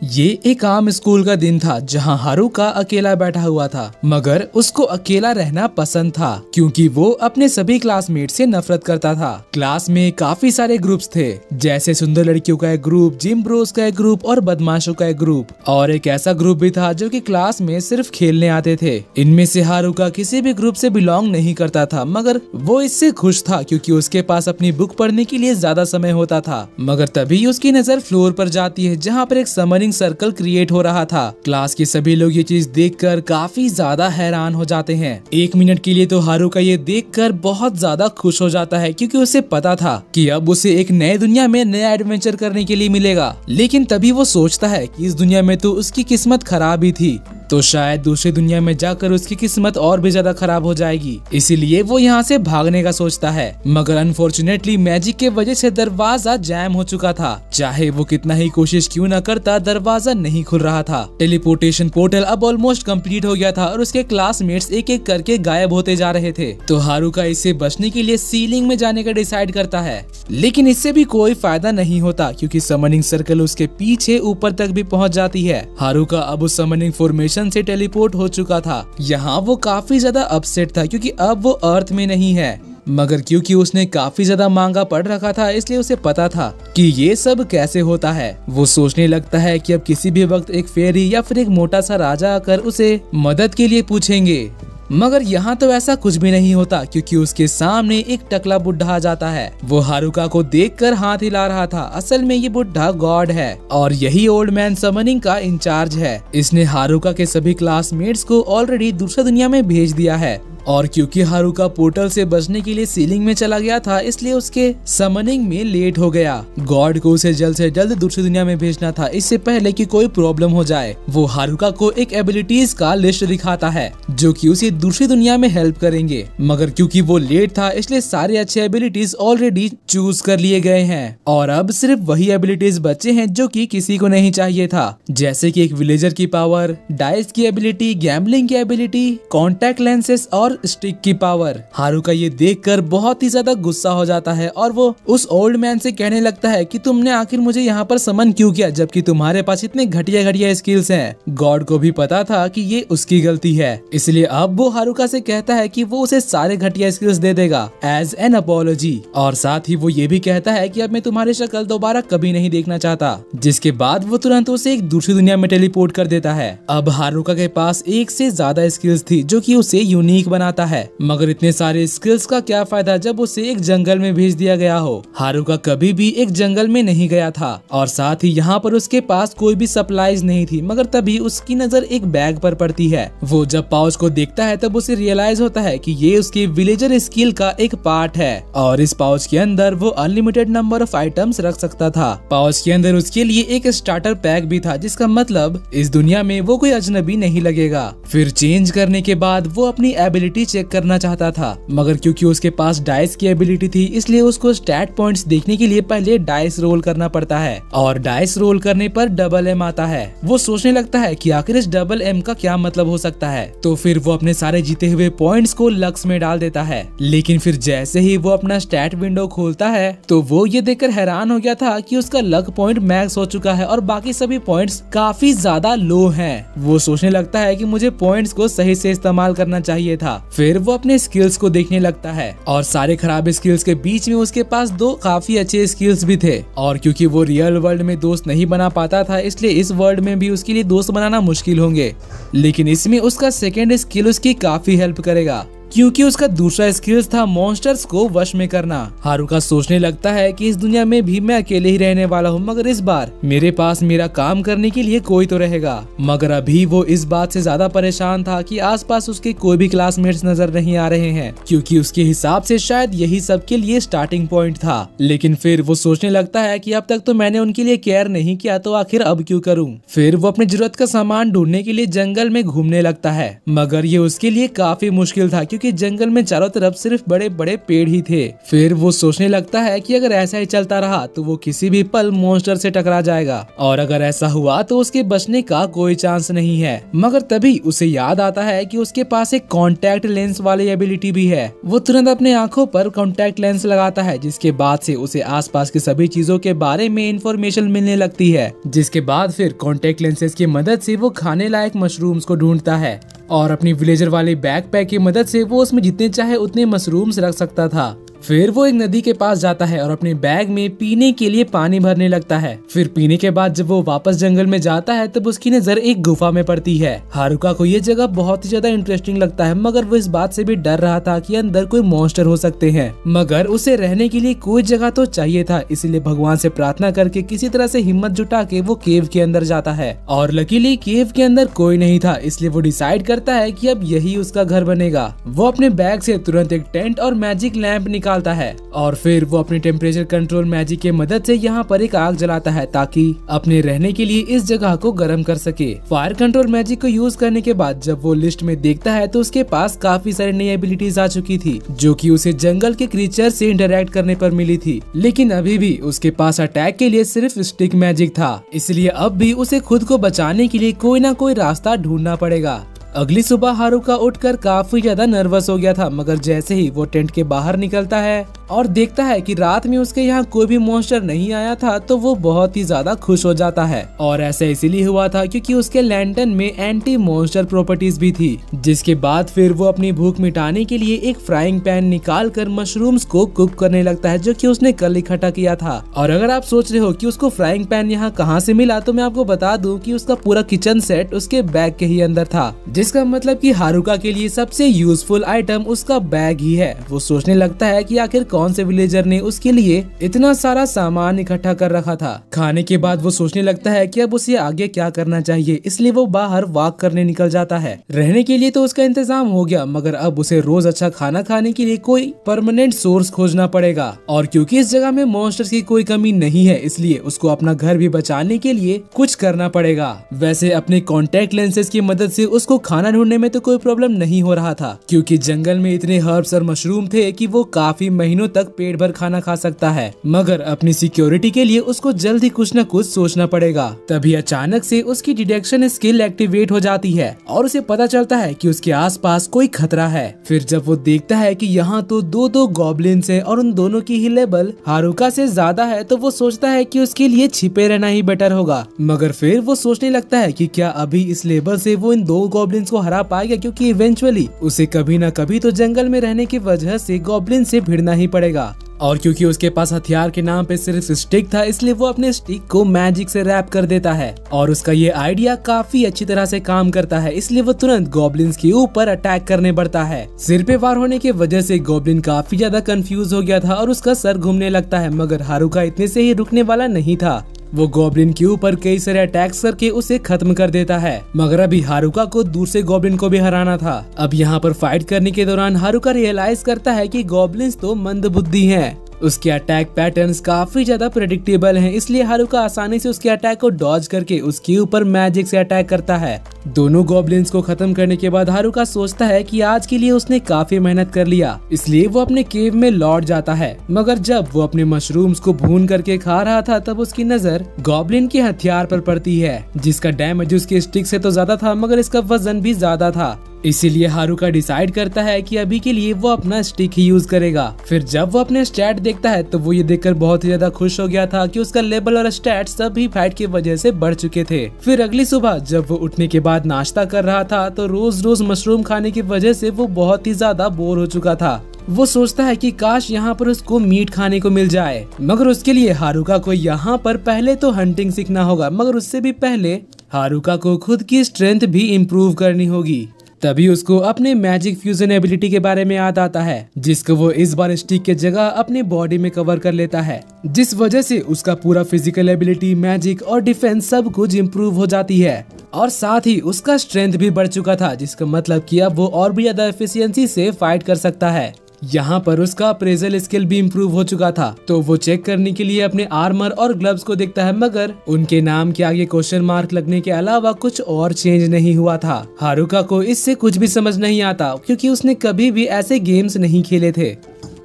ये एक आम स्कूल का दिन था जहाँ हारुका अकेला बैठा हुआ था, मगर उसको अकेला रहना पसंद था क्योंकि वो अपने सभी क्लासमेट से नफरत करता था। क्लास में काफी सारे ग्रुप्स थे, जैसे सुंदर लड़कियों का एक ग्रुप, जिम ब्रोस का एक ग्रुप और बदमाशों का एक ग्रुप, और एक ऐसा ग्रुप भी था जो कि क्लास में सिर्फ खेलने आते थे। इनमें से हारुका किसी भी ग्रुप से बिलोंग नहीं करता था, मगर वो इससे खुश था क्योंकि उसके पास अपनी बुक पढ़ने के लिए ज्यादा समय होता था। मगर तभी उसकी नजर फ्लोर पर जाती है जहाँ पर एक समनिंग सर्कल क्रिएट हो रहा था। क्लास के सभी लोग ये चीज देखकर काफी ज्यादा हैरान हो जाते हैं। एक मिनट के लिए तो हारुका ये देखकर बहुत ज्यादा खुश हो जाता है क्योंकि उसे पता था कि अब उसे एक नए दुनिया में नया एडवेंचर करने के लिए मिलेगा। लेकिन तभी वो सोचता है कि इस दुनिया में तो उसकी किस्मत खराब ही थी, तो शायद दूसरी दुनिया में जाकर उसकी किस्मत और भी ज्यादा खराब हो जाएगी। इसीलिए वो यहाँ से भागने का सोचता है, मगर अनफॉर्चुनेटली मैजिक के वजह से दरवाजा जैम हो चुका था। चाहे वो कितना ही कोशिश क्यों न करता, दरवाजा नहीं खुल रहा था। टेलीपोर्टेशन पोर्टल अब ऑलमोस्ट कंप्लीट हो गया था और उसके क्लासमेट्स एक एक करके गायब होते जा रहे थे। तो हारुका इससे बचने के लिए सीलिंग में जाने का डिसाइड करता है, लेकिन इससे भी कोई फायदा नहीं होता क्योंकि समनिंग सर्कल उसके पीछे ऊपर तक भी पहुँच जाती है। हारुका अब उस समनिंग फॉर्मेशन से टेलीपोर्ट हो चुका था। यहाँ वो काफी ज्यादा अपसेट था क्योंकि अब वो अर्थ में नहीं है, मगर क्योंकि उसने काफी ज्यादा मांगा पढ़ रखा था इसलिए उसे पता था कि ये सब कैसे होता है। वो सोचने लगता है कि अब किसी भी वक्त एक फेरी या फिर एक मोटा सा राजा आकर उसे मदद के लिए पूछेंगे, मगर यहाँ तो ऐसा कुछ भी नहीं होता क्योंकि उसके सामने एक टकला बुढ़ा आ जाता है। वो हारुका को देखकर हाथ हिला रहा था। असल में ये बुढ़ा गॉड है और यही ओल्ड मैन समनिंग का इंचार्ज है। इसने हारुका के सभी क्लासमेट्स को ऑलरेडी दूसरी दुनिया में भेज दिया है, और क्योंकि हारुका पोर्टल से बचने के लिए सीलिंग में चला गया था इसलिए उसके समनिंग में लेट हो गया। गॉड को उसे जल्द से जल्द दूसरी दुनिया में भेजना था इससे पहले कि कोई प्रॉब्लम हो जाए। वो हारुका को एक एबिलिटीज का लिस्ट दिखाता है जो कि उसे दूसरी दुनिया में हेल्प करेंगे, मगर क्योंकि वो लेट था इसलिए सारे अच्छे एबिलिटीज ऑलरेडी चूज कर लिए गए हैं और अब सिर्फ वही एबिलिटीज बचे हैं जो कि किसी को नहीं चाहिए था, जैसे कि एक विलेजर की पावर, डाइस की एबिलिटी, गैम्बलिंग की एबिलिटी, कॉन्टैक्ट लेंसेज और स्टिक की पावर। हारुका ये देखकर बहुत ही ज्यादा गुस्सा हो जाता है और वो उस ओल्ड मैन से कहने लगता है कि तुमने आखिर मुझे यहाँ पर समन क्यों किया जबकि तुम्हारे पास इतने घटिया घटिया स्किल्स हैं। गॉड को भी पता था कि ये उसकी गलती है, इसलिए अब वो हारुका से कहता है कि वो उसे सारे घटिया स्किल्स दे देगा एज एन अपॉलॉजी, और साथ ही वो ये भी कहता है कि अब मैं तुम्हारी शक्ल दोबारा कभी नहीं देखना चाहता। जिसके बाद वो तुरंत उसे एक दूसरी दुनिया में टेलीपोर्ट कर देता है। अब हारुका के पास एक से ज्यादा स्किल्स थी जो कि उसे यूनिक बनाता है, मगर इतने सारे स्किल्स का क्या फायदा जब उसे एक जंगल में भेज दिया गया हो। हारुका कभी भी एक जंगल में नहीं गया था और साथ ही यहाँ पर उसके पास कोई भी सप्लाईज नहीं थी, मगर तभी उसकी नजर एक बैग पर पड़ती है। वो जब पाउच को देखता है तब उसे रियलाइज होता है कि ये उसकी विलेजर स्किल का एक पार्ट है और इस पाउच के अंदर वो अनलिमिटेड नंबर ऑफ आइटम्स रख सकता था। पाउच के अंदर उसके लिए एक स्टार्टर पैक भी था, जिसका मतलब इस दुनिया में वो कोई अजनबी नहीं लगेगा। फिर चेंज करने के बाद वो अपनी एबिलिटी चेक करना चाहता था, मगर क्योंकि उसके पास डाइस की एबिलिटी थी इसलिए उसको स्टैट पॉइंट्स देखने के लिए पहले डाइस रोल करना पड़ता है और डाइस रोल करने पर डबल एम आता है। वो सोचने लगता है कि आखिर इस डबल एम का क्या मतलब हो सकता है, तो फिर वो अपने सारे जीते हुए पॉइंट्स को लक्स में डाल देता है। लेकिन फिर जैसे ही वो अपना स्टैट विंडो खोलता है तो वो ये देखकर हैरान हो गया था कि उसका लक पॉइंट मैक्स हो चुका है और बाकी सभी पॉइंट्स काफी ज्यादा लो हैं। वो सोचने लगता है कि मुझे पॉइंट्स को सही से इस्तेमाल करना चाहिए था। फिर वो अपने स्किल्स को देखने लगता है और सारे खराब स्किल्स के बीच में उसके पास दो काफी अच्छे स्किल्स भी थे, और क्योंकि वो रियल वर्ल्ड में दोस्त नहीं बना पाता था इसलिए इस वर्ल्ड में भी उसके लिए दोस्त बनाना मुश्किल होंगे। लेकिन इसमें उसका सेकेंड स्किल उसकी काफी हेल्प करेगा क्योंकि उसका दूसरा स्किल्स था मॉन्स्टर्स को वश में करना। हारुका सोचने लगता है कि इस दुनिया में भी मैं अकेले ही रहने वाला हूँ, मगर इस बार मेरे पास मेरा काम करने के लिए कोई तो रहेगा। मगर अभी वो इस बात से ज्यादा परेशान था कि आसपास उसके कोई भी क्लासमेट्स नजर नहीं आ रहे हैं, क्योंकि उसके हिसाब से शायद यही सबके लिए स्टार्टिंग पॉइंट था। लेकिन फिर वो सोचने लगता है कि अब तक तो मैंने उनके लिए केयर नहीं किया, तो आखिर अब क्यों करूँ। फिर वो अपनी जरूरत का सामान ढूंढने के लिए जंगल में घूमने लगता है, मगर ये उसके लिए काफी मुश्किल था क्योंकि जंगल में चारों तरफ सिर्फ बड़े बड़े पेड़ ही थे। फिर वो सोचने लगता है कि अगर ऐसा ही चलता रहा तो वो किसी भी पल मॉन्स्टर से टकरा जाएगा और अगर ऐसा हुआ तो उसके बचने का कोई चांस नहीं है। मगर तभी उसे याद आता है कि उसके पास एक कॉन्टैक्ट लेंस वाली एबिलिटी भी है। वो तुरंत अपने आंखों पर कॉन्टैक्ट लेंस लगाता है, जिसके बाद से उसे आसपास की सभी चीजों के बारे में इंफॉर्मेशन मिलने लगती है। जिसके बाद फिर कॉन्टैक्ट लेंसेज की मदद से वो खाने लायक मशरूम्स को ढूंढता है और अपनी विलेजर वाली बैकपैक की मदद से वो उसमें जितने चाहे उतने मशरूम्स रख सकता था। फिर वो एक नदी के पास जाता है और अपने बैग में पीने के लिए पानी भरने लगता है। फिर पीने के बाद जब वो वापस जंगल में जाता है तब उसकी नजर एक गुफा में पड़ती है। हारुका को ये जगह बहुत ही ज्यादा इंटरेस्टिंग लगता है, मगर वो इस बात से भी डर रहा था कि अंदर कोई मॉन्स्टर हो सकते हैं। मगर उसे रहने के लिए कोई जगह तो चाहिए था, इसलिए भगवान से प्रार्थना करके किसी तरह से हिम्मत जुटा के वो केव के अंदर जाता है। और लकीली केव के अंदर कोई नहीं था, इसलिए वो डिसाइड करता है कि अब यही उसका घर बनेगा। वो अपने बैग से तुरंत एक टेंट और मैजिक लैंप निकालता है और फिर वो अपनी टेम्परेचर कंट्रोल मैजिक की मदद से यहाँ पर एक आग जलाता है ताकि अपने रहने के लिए इस जगह को गर्म कर सके। फायर कंट्रोल मैजिक को यूज करने के बाद जब वो लिस्ट में देखता है तो उसके पास काफी सारी नई एबिलिटीज आ चुकी थी, जो कि उसे जंगल के क्रीचर से इंटरैक्ट करने पर मिली थी। लेकिन अभी भी उसके पास अटैक के लिए सिर्फ स्टिक मैजिक था, इसलिए अब भी उसे खुद को बचाने के लिए कोई ना कोई रास्ता ढूंढना पड़ेगा। अगली सुबह हारुका उठकर काफी ज्यादा नर्वस हो गया था, मगर जैसे ही वो टेंट के बाहर निकलता है और देखता है कि रात में उसके यहाँ कोई भी मॉन्स्टर नहीं आया था तो वो बहुत ही ज्यादा खुश हो जाता है। और ऐसा इसीलिए हुआ था क्योंकि उसके लैंटर्न में एंटी मॉन्स्टर प्रॉपर्टीज भी थी। जिसके बाद फिर वो अपनी भूख मिटाने के लिए एक फ्राइंग पैन निकाल कर मशरूम्स को कुक करने लगता है, जो कि उसने कल इकट्ठा किया था। और अगर आप सोच रहे हो कि उसको फ्राइंग पैन यहाँ कहाँ से मिला, तो मैं आपको बता दूं कि उसका पूरा किचन सेट उसके बैग के ही अंदर था, जिसका मतलब कि हारुका के लिए सबसे यूजफुल आइटम उसका बैग ही है। वो सोचने लगता है कि आखिर कौन से विलेजर ने उसके लिए इतना सारा सामान इकट्ठा कर रखा था। खाने के बाद वो सोचने लगता है कि अब उसे आगे क्या करना चाहिए, इसलिए वो बाहर वॉक करने निकल जाता है। रहने के लिए तो उसका इंतजाम हो गया, मगर अब उसे रोज अच्छा खाना खाने के लिए कोई परमानेंट सोर्स खोजना पड़ेगा। और क्योंकि इस जगह में मॉन्स्टर्स की कोई कमी नहीं है, इसलिए उसको अपना घर भी बचाने के लिए कुछ करना पड़ेगा। वैसे अपने कॉन्टैक्ट लेंसेज की मदद से उसको खाना ढूंढने में तो कोई प्रॉब्लम नहीं हो रहा था, क्योंकि जंगल में इतने हर्ब्स और मशरूम थे कि वो काफी महीनों तक पेट भर खाना खा सकता है। मगर अपनी सिक्योरिटी के लिए उसको जल्द ही कुछ न कुछ सोचना पड़ेगा। तभी अचानक से उसकी डिटेक्शन स्किल एक्टिवेट हो जाती है और उसे पता चलता है कि उसके आसपास कोई खतरा है। फिर जब वो देखता है कि यहाँ तो दो गॉब्लिन्स हैं और उन दोनों की ही लेवल हारुका से ज्यादा है, तो वो सोचता है कि उसके लिए छिपे रहना ही बेटर होगा। मगर फिर वो सोचने लगता है कि क्या अभी इस लेवल से वो इन दो गॉब्लिन्स को हरा पाएगा, क्योंकि इवेंचुअली उसे कभी न कभी तो जंगल में रहने की वजह से गॉब्लिन से भिड़ना ही पड़ेगा। और क्योंकि उसके पास हथियार के नाम पे सिर्फ स्टिक था, इसलिए वो अपने स्टिक को मैजिक से रैप कर देता है और उसका ये आइडिया काफी अच्छी तरह से काम करता है। इसलिए वो तुरंत गॉब्लिन्स के ऊपर अटैक करने बढ़ता है। सिर पे वार होने की वजह से गॉब्लिन काफी ज्यादा कंफ्यूज हो गया था और उसका सर घूमने लगता है, मगर हारुका इतने से ही रुकने वाला नहीं था। वो गॉब्लिन के ऊपर कई सारे अटैक्स करके उसे खत्म कर देता है। मगर अभी हारुका को दूसरे गॉब्लिन को भी हराना था। अब यहाँ पर फाइट करने के दौरान हारुका रियलाइज करता है कि गॉब्लिन्स तो मंदबुद्धि हैं। उसके अटैक पैटर्न्स काफी ज्यादा प्रेडिक्टेबल हैं, इसलिए हारुका आसानी से उसके अटैक को डॉज करके उसके ऊपर मैजिक से अटैक करता है। दोनों गॉब्लिन्स को खत्म करने के बाद हारुका सोचता है कि आज के लिए उसने काफी मेहनत कर लिया, इसलिए वो अपने केव में लौट जाता है। मगर जब वो अपने मशरूम्स को भून करके खा रहा था, तब उसकी नजर गॉब्लिन के हथियार पर पड़ती है, जिसका डैमेज उसके स्टिक से तो ज्यादा था, मगर इसका वजन भी ज्यादा था। इसीलिए हारुका डिसाइड करता है कि अभी के लिए वो अपना स्टिक ही यूज करेगा। फिर जब वो अपने स्टैट देखता है तो वो ये देखकर बहुत ही ज्यादा खुश हो गया था कि उसका लेवल और स्टैट सभी फाइट की वजह से बढ़ चुके थे। फिर अगली सुबह जब वो उठने के बाद नाश्ता कर रहा था, तो रोज रोज मशरूम खाने की वजह से वो बहुत ही ज्यादा बोर हो चुका था। वो सोचता है कि काश यहाँ पर उसको मीट खाने को मिल जाए, मगर उसके लिए हारुका को यहाँ पर पहले तो हंटिंग सीखना होगा, मगर उससे भी पहले हारुका को खुद की स्ट्रेंथ भी इम्प्रूव करनी होगी। तभी उसको अपने मैजिक फ्यूजन एबिलिटी के बारे में याद आता है, जिसको वो इस बार स्टिक के जगह अपनी बॉडी में कवर कर लेता है, जिस वजह से उसका पूरा फिजिकल एबिलिटी, मैजिक और डिफेंस सब कुछ इम्प्रूव हो जाती है। और साथ ही उसका स्ट्रेंथ भी बढ़ चुका था, जिसका मतलब कि अब वो और भी ज्यादा एफिशिएंसी से फाइट कर सकता है। यहाँ पर उसका अप्रेजल स्किल भी इम्प्रूव हो चुका था, तो वो चेक करने के लिए अपने आर्मर और ग्लव्स को देखता है, मगर उनके नाम के आगे क्वेश्चन मार्क लगने के अलावा कुछ और चेंज नहीं हुआ था। हारुका को इससे कुछ भी समझ नहीं आता, क्योंकि उसने कभी भी ऐसे गेम्स नहीं खेले थे।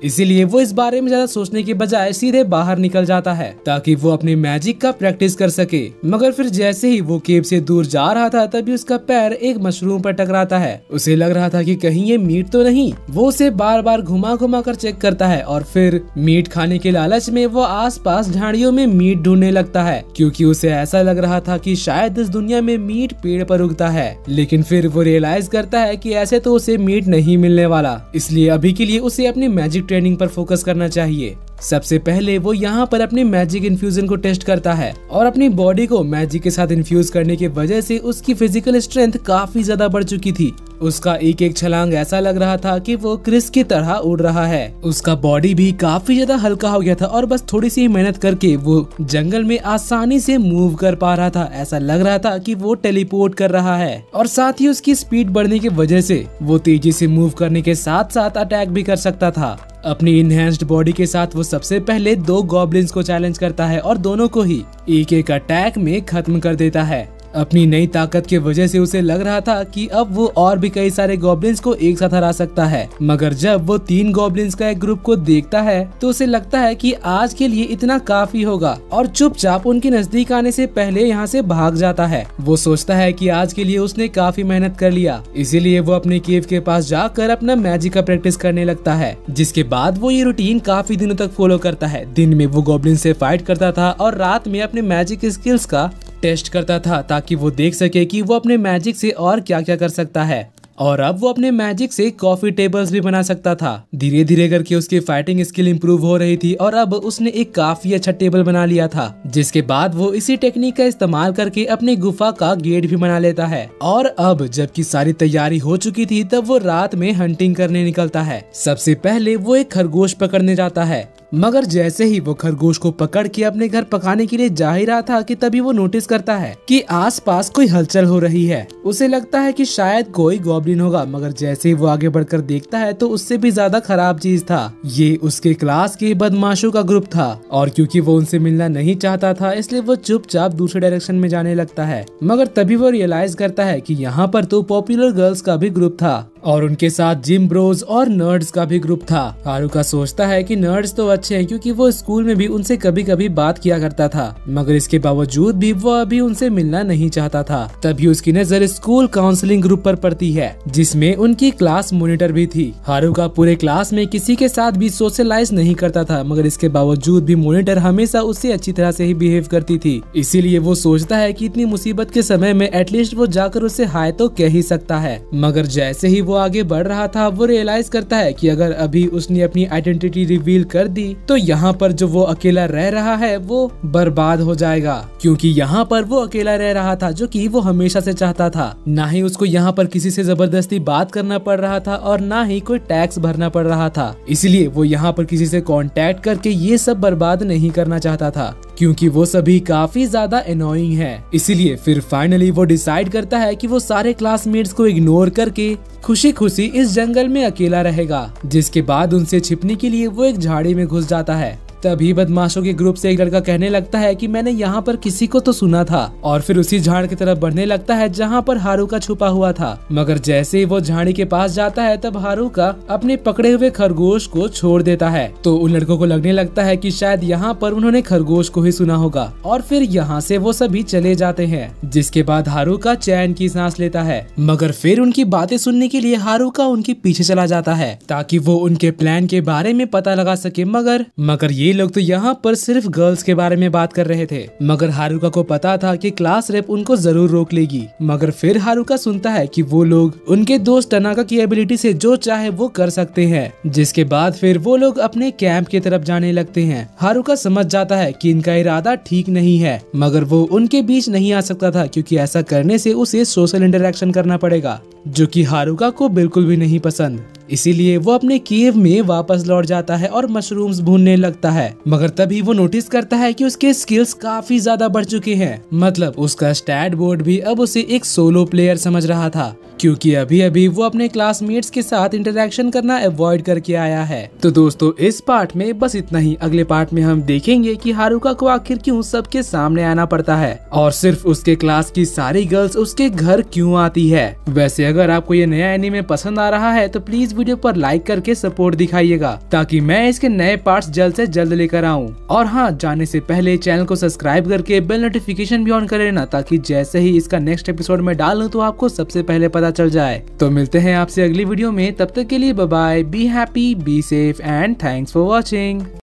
इसीलिए वो इस बारे में ज्यादा सोचने के बजाय सीधे बाहर निकल जाता है ताकि वो अपने मैजिक का प्रैक्टिस कर सके। मगर फिर जैसे ही वो केव से दूर जा रहा था, तभी उसका पैर एक मशरूम पर टकराता है। उसे लग रहा था कि कहीं ये मीट तो नहीं। वो उसे बार बार घुमा घुमा कर चेक करता है और फिर मीट खाने के लालच में वो आसपास झाड़ियों में मीट ढूंढने लगता है, क्योंकि उसे ऐसा लग रहा था कि शायद इस दुनिया में मीट पेड़ पर उगता है। लेकिन फिर वो रियलाइज करता है कि ऐसे तो उसे मीट नहीं मिलने वाला, इसलिए अभी के लिए उसे अपनी मैजिक ट्रेनिंग पर फोकस करना चाहिए। सबसे पहले वो यहाँ पर अपने मैजिक इन्फ्यूजन को टेस्ट करता है और अपनी बॉडी को मैजिक के साथ इन्फ्यूज करने की वजह से उसकी फिजिकल स्ट्रेंथ काफी ज्यादा बढ़ चुकी थी। उसका एक एक छलांग ऐसा लग रहा था कि वो क्रिस की तरह उड़ रहा है। उसका बॉडी भी काफी ज्यादा हल्का हो गया था और बस थोड़ी सी मेहनत करके वो जंगल में आसानी से मूव कर पा रहा था। ऐसा लग रहा था कि वो टेलीपोर्ट कर रहा है और साथ ही उसकी स्पीड बढ़ने की वजह से वो तेजी से मूव करने के साथ साथ अटैक भी कर सकता था। अपनी इनहेंस्ड बॉडी के साथ वो सबसे पहले 2 गॉब्लिन्स को चैलेंज करता है और दोनों को ही एक एक अटैक में खत्म कर देता है। अपनी नई ताकत की वजह से उसे लग रहा था कि अब वो और भी कई सारे गॉब्लिन्स को एक साथ हरा सकता है, मगर जब वो 3 गॉब्लिन्स का एक ग्रुप को देखता है तो उसे लगता है कि आज के लिए इतना काफी होगा और चुपचाप उनके नजदीक आने से पहले यहाँ से भाग जाता है। वो सोचता है कि आज के लिए उसने काफी मेहनत कर लिया, इसीलिए वो अपने केव के पास जाकर अपना मैजिक का प्रैक्टिस करने लगता है, जिसके बाद वो ये रूटीन काफी दिनों तक फॉलो करता है। दिन में वो गॉब्लिन से फाइट करता था और रात में अपने मैजिक स्किल्स का टेस्ट करता था ताकि वो देख सके कि वो अपने मैजिक से और क्या क्या कर सकता है। और अब वो अपने मैजिक से कॉफी टेबल्स भी बना सकता था। धीरे धीरे करके उसकी फाइटिंग स्किल इंप्रूव हो रही थी और अब उसने एक काफी अच्छा टेबल बना लिया था, जिसके बाद वो इसी टेक्निक का इस्तेमाल करके अपने गुफा का गेट भी बना लेता है। और अब जबकि सारी तैयारी हो चुकी थी, तब वो रात में हंटिंग करने निकलता है। सबसे पहले वो एक खरगोश पकड़ने जाता है, मगर जैसे ही वो खरगोश को पकड़ के अपने घर पकाने के लिए जा ही रहा था कि तभी वो नोटिस करता है कि आसपास कोई हलचल हो रही है। उसे लगता है कि शायद कोई गॉब्लिन होगा, मगर जैसे ही वो आगे बढ़कर देखता है तो उससे भी ज्यादा खराब चीज था। ये उसके क्लास के बदमाशों का ग्रुप था और क्योंकि वो उनसे मिलना नहीं चाहता था, इसलिए वो चुपचाप दूसरे डायरेक्शन में जाने लगता है। मगर तभी वो रियलाइज करता है कि यहाँ पर तो पॉपुलर गर्ल्स का भी ग्रुप था और उनके साथ जिम ब्रोज और नर्ड्स का भी ग्रुप था। हारुका सोचता है कि नर्ड्स तो अच्छे हैं, क्योंकि वो स्कूल में भी उनसे कभी कभी बात किया करता था, मगर इसके बावजूद भी वो अभी उनसे मिलना नहीं चाहता था। तभी उसकी नजर स्कूल काउंसलिंग ग्रुप पर पड़ती है, जिसमें उनकी क्लास मॉनिटर भी थी। हारुका पूरे क्लास में किसी के साथ भी सोशलाइज नहीं करता था, मगर इसके बावजूद भी मॉनिटर हमेशा उससे अच्छी तरह से ही बिहेव करती थी। इसीलिए वो सोचता है कि इतनी मुसीबत के समय में एटलीस्ट वो जाकर उससे हाय तो कह ही सकता है। मगर जैसे ही वो आगे बढ़ रहा था, वो रियलाइज करता है कि अगर अभी उसने अपनी आइडेंटिटी रिवील कर दी तो यहाँ पर जो वो अकेला रह रहा है वो बर्बाद हो जाएगा, क्योंकि यहाँ पर वो अकेला रह रहा था जो कि वो हमेशा से चाहता था। ना ही उसको यहाँ पर किसी से जबरदस्ती बात करना पड़ रहा था और ना ही कोई टैक्स भरना पड़ रहा था। इसलिए वो यहाँ पर किसी से कांटेक्ट करके ये सब बर्बाद नहीं करना चाहता था, क्योंकि वो सभी काफी ज्यादा एनोइंग है। इसीलिए फिर फाइनली वो डिसाइड करता है कि वो सारे क्लासमेट्स को इग्नोर करके खुशी खुशी इस जंगल में अकेला रहेगा। जिसके बाद उनसे छिपने के लिए वो एक झाड़ी में घुस जाता है। तभी बदमाशों के ग्रुप से एक लड़का कहने लगता है कि मैंने यहाँ पर किसी को तो सुना था, और फिर उसी झाड़ की तरफ बढ़ने लगता है जहाँ पर हारुका छुपा हुआ था। मगर जैसे ही वो झाड़ी के पास जाता है, तब हारुका अपने पकड़े हुए खरगोश को छोड़ देता है। तो उन लड़कों को लगने लगता है कि शायद यहाँ पर उन्होंने खरगोश को ही सुना होगा, और फिर यहाँ से वो सभी चले जाते हैं। जिसके बाद हारुका चैन की सांस लेता है, मगर फिर उनकी बातें सुनने के लिए हारुका उनके पीछे चला जाता है ताकि वो उनके प्लान के बारे में पता लगा सके। मगर ये लोग तो यहाँ पर सिर्फ गर्ल्स के बारे में बात कर रहे थे। मगर हारुका को पता था कि क्लास रेप उनको जरूर रोक लेगी। मगर फिर हारुका सुनता है कि वो लोग उनके दोस्त टनाका की एबिलिटी से जो चाहे वो कर सकते हैं। जिसके बाद फिर वो लोग अपने कैंप की तरफ जाने लगते हैं। हारुका समझ जाता है कि इनका इरादा ठीक नहीं है, मगर वो उनके बीच नहीं आ सकता था, क्योंकि ऐसा करने से उसे सोशल इंटरेक्शन करना पड़ेगा, जो कि हारुका को बिल्कुल भी नहीं पसंद। इसीलिए वो अपने केव में वापस लौट जाता है और मशरूम्स भूनने लगता है। मगर तभी वो नोटिस करता है कि उसके स्किल्स काफी ज्यादा बढ़ चुके हैं। मतलब उसका स्टैट बोर्ड भी अब उसे एक सोलो प्लेयर समझ रहा था। क्योंकि अभी अभी वो अपने क्लासमेट्स के साथ इंटरेक्शन करना अवॉइड करके आया है। तो दोस्तों इस पार्ट में बस इतना ही। अगले पार्ट में हम देखेंगे कि हारुका को आखिर क्यों सबके सामने आना पड़ता है और सिर्फ उसके क्लास की सारी गर्ल्स उसके घर क्यों आती है। वैसे अगर आपको ये नया एनीमे पसंद आ रहा है तो प्लीज वीडियो पर लाइक करके सपोर्ट दिखाइएगा ताकि मैं इसके नए पार्ट्स जल्द से जल्द लेकर आऊं। और हाँ, जाने से पहले चैनल को सब्सक्राइब करके बेल नोटिफिकेशन भी ऑन कर लेना ताकि जैसे ही इसका नेक्स्ट एपिसोड में डालूं तो आपको सबसे पहले पता चल जाए। तो मिलते हैं आपसे अगली वीडियो में, तब तक के लिए bye bye, be happy, be safe and thanks for watching.